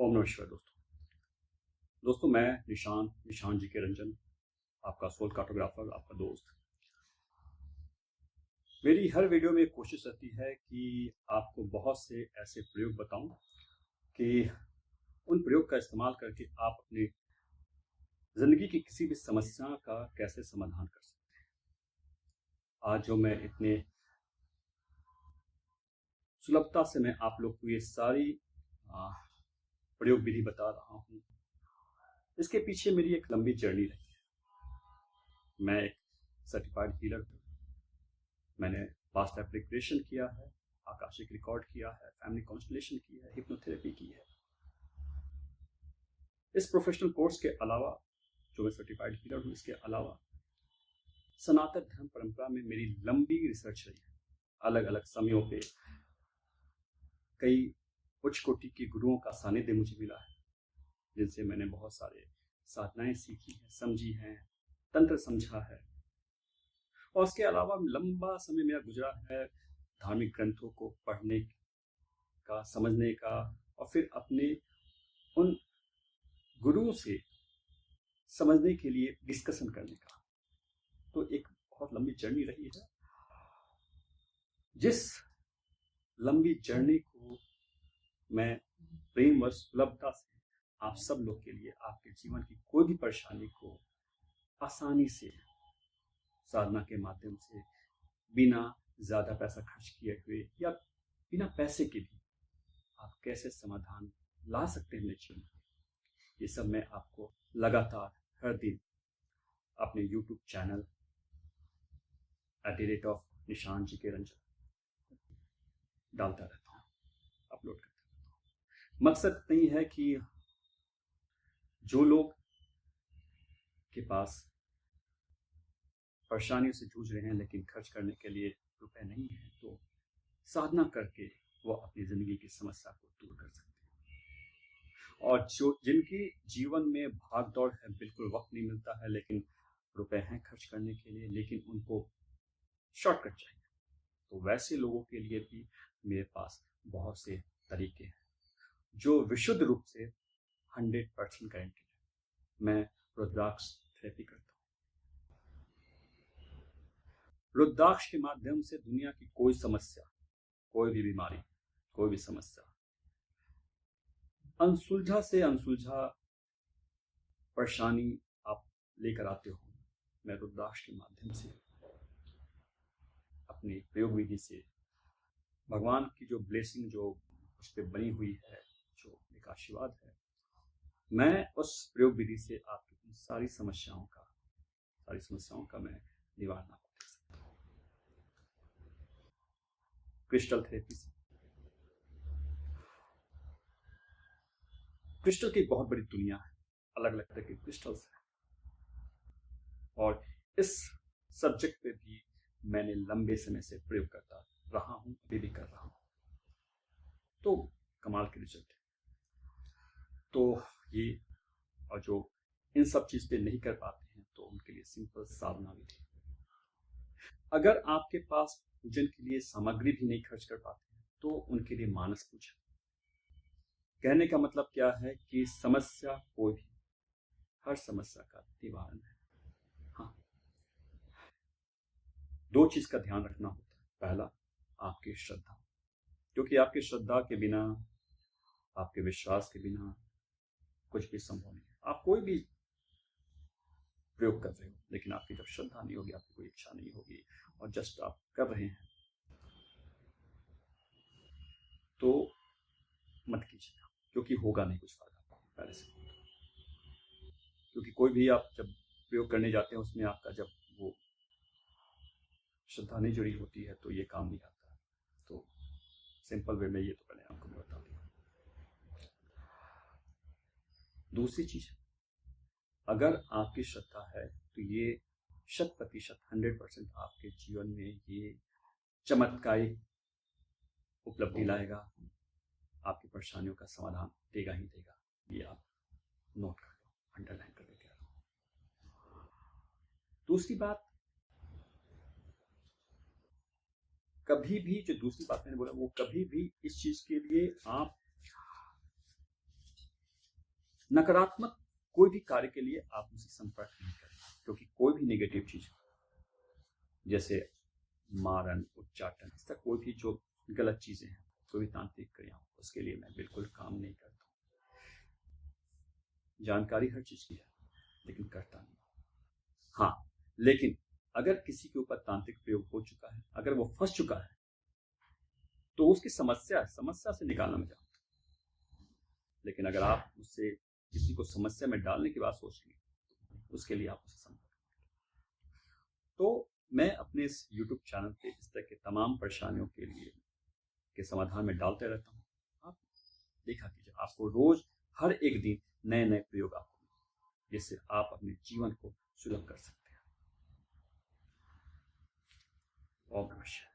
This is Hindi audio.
ओम नमः शिवाय। दोस्तों मैं निशान जी के रंजन, आपका सोल कार्टोग्राफर, आपका दोस्त। मेरी हर वीडियो में कोशिश रहती है कि आपको बहुत से ऐसे प्रयोग बताऊं कि उन प्रयोग का इस्तेमाल करके आप अपनी ज़िंदगी की किसी भी समस्या का कैसे समाधान कर सकते हैं। आज जो मैं इतने सुलभता से मैं आप लोग को ये सारी प्रयोग विधि बता रहा हूँ, इसके पीछे मेरी एक लंबी जर्नी रही है। मैं एक सर्टिफाइड हीलर हूँ। मैंने पास्ट लाइफ रिग्रेशन किया है, आकाशिक रिकॉर्ड किया है, फैमिली कॉन्स्टलेशन की है, हिप्नोथेरेपी की है। इस प्रोफेशनल कोर्स के अलावा जो मैं सर्टिफाइड हीलर हूँ, इसके अलावा सनातन धर्म परंपरा में मेरी लंबी रिसर्च रही है। अलग अलग समयों पे कई उच्च कोटि के गुरुओं का सानिध्य मुझे मिला है, जिनसे मैंने बहुत सारे साधनाएं सीखी हैं, समझी हैं, तंत्र समझा है। और उसके अलावा लंबा समय मेरा गुजरा है धार्मिक ग्रंथों को पढ़ने का, समझने का, और फिर अपने उन गुरुओं से समझने के लिए डिस्कशन करने का। तो एक बहुत लंबी जर्नी रही है। जिस लंबी जर्नी को मैं प्रेम व सुलभता से आप सब लोग के लिए, आपके जीवन की कोई भी परेशानी को आसानी से साधना के माध्यम से, बिना ज़्यादा पैसा खर्च किए हुए या बिना पैसे के भी आप कैसे समाधान ला सकते हैं अपने जीवन में, ये सब मैं आपको लगातार हर दिन अपने YouTube चैनल @निशान जी के रंजन डालता रहता हूँ, अपलोड करता रहता हूँ। मकसद नहीं है कि जो लोग के पास परेशानियों से जूझ रहे हैं लेकिन खर्च करने के लिए रुपए नहीं है, तो साधना करके वो अपनी ज़िंदगी की समस्या को दूर कर सकते हैं। और जो जिनकी जीवन में भाग दौड़ है, बिल्कुल वक्त नहीं मिलता है, लेकिन रुपए हैं खर्च करने के लिए, लेकिन उनको शॉर्टकट चाहिए, तो वैसे लोगों के लिए भी मेरे पास बहुत से तरीके हैं जो विशुद्ध रूप से 100% गारंटी है। मैं रुद्राक्ष थेरेपी करता हूँ। रुद्राक्ष के माध्यम से दुनिया की कोई समस्या, कोई भी बीमारी, कोई भी समस्या, अनसुलझा से अनसुलझा परेशानी आप लेकर आते हो, मैं रुद्राक्ष के माध्यम से अपनी प्रयोग विधि से भगवान की जो ब्लेसिंग जो उस पर बनी हुई है, जो एक आशीर्वाद है, मैं उस प्रयोग विधि से आपकी सारी समस्याओं का मैं निवारण आपको दे सकता हूँ। क्रिस्टल थेरेपी से, क्रिस्टल की बहुत बड़ी दुनिया है, अलग अलग तरह के क्रिस्टल्स हैं, और इस सब्जेक्ट पे भी मैंने लंबे समय से प्रयोग करता रहा हूँ, अभी भी कर रहा हूँ, तो कमाल के रिजल्ट है। तो ये, और जो इन सब चीज पे नहीं कर पाते हैं तो उनके लिए सिंपल साधना विधि। अगर आपके पास पूजन के लिए सामग्री भी नहीं खर्च कर पाते हैं तो उनके लिए मानस पूजन। कहने का मतलब क्या है कि समस्या कोई भी, हर समस्या का निवारण है। हाँ, दो चीज का ध्यान रखना होता है। पहला, आपकी श्रद्धा, क्योंकि आपकी श्रद्धा के बिना, आपके विश्वास के बिना कुछ भी संभव नहीं है। आप कोई भी प्रयोग कर रहे हो, लेकिन आपकी जब श्रद्धा नहीं होगी, आपकी कोई इच्छा नहीं होगी, और जस्ट आप कर रहे हैं, तो मत कीजिएगा, क्योंकि होगा नहीं कुछ फायदा पहले से। क्योंकि कोई भी आप जब प्रयोग करने जाते हैं, उसमें आपका जब वो श्रद्धा नहीं जुड़ी होती है तो ये काम नहीं आता है। तो सिंपल वे में ये तो पहले आपको मैं बता दूँ। दूसरी चीज, अगर आपकी श्रद्धा है तो ये 100% 100% आपके जीवन में ये चमत्कारिक उपलब्धि लाएगा, आपकी परेशानियों का समाधान देगा ही देगा। ये आप नोट कर लो, अंडरलाइन कर लेके आ लो। दूसरी बात, कभी भी, जो दूसरी बात मैंने बोला, वो कभी भी इस चीज के लिए आप नकारात्मक कोई भी कार्य के लिए आप उनसे संपर्क नहीं करें, क्योंकि कोई भी नेगेटिव चीज जैसे मारन, उच्चाटन, इस तरह कोई भी जो गलत चीजें हैं, कोई भी तांत्रिक क्रिया, उसके लिए मैं बिल्कुल काम नहीं करता हूँ। जानकारी हर चीज की है, लेकिन करता नहीं। हाँ, लेकिन अगर किसी के ऊपर तांत्रिक प्रयोग हो चुका है, अगर वो फंस चुका है, तो उसकी समस्या से निकालना मैं जानता हूँ। लेकिन अगर आप उससे किसी को समस्या में डालने की बात सोचेंगे, उसके लिए आप उसे संपर्क। तो मैं अपने इस YouTube चैनल पे इस तरह के तमाम परेशानियों के समाधान में डालते रहता हूँ। आप देखा कीजिए, आपको रोज हर एक दिन नए नए प्रयोग आपको, जिससे आप अपने जीवन को सुलभ कर सकते हैं। ओम नमः शिवाय।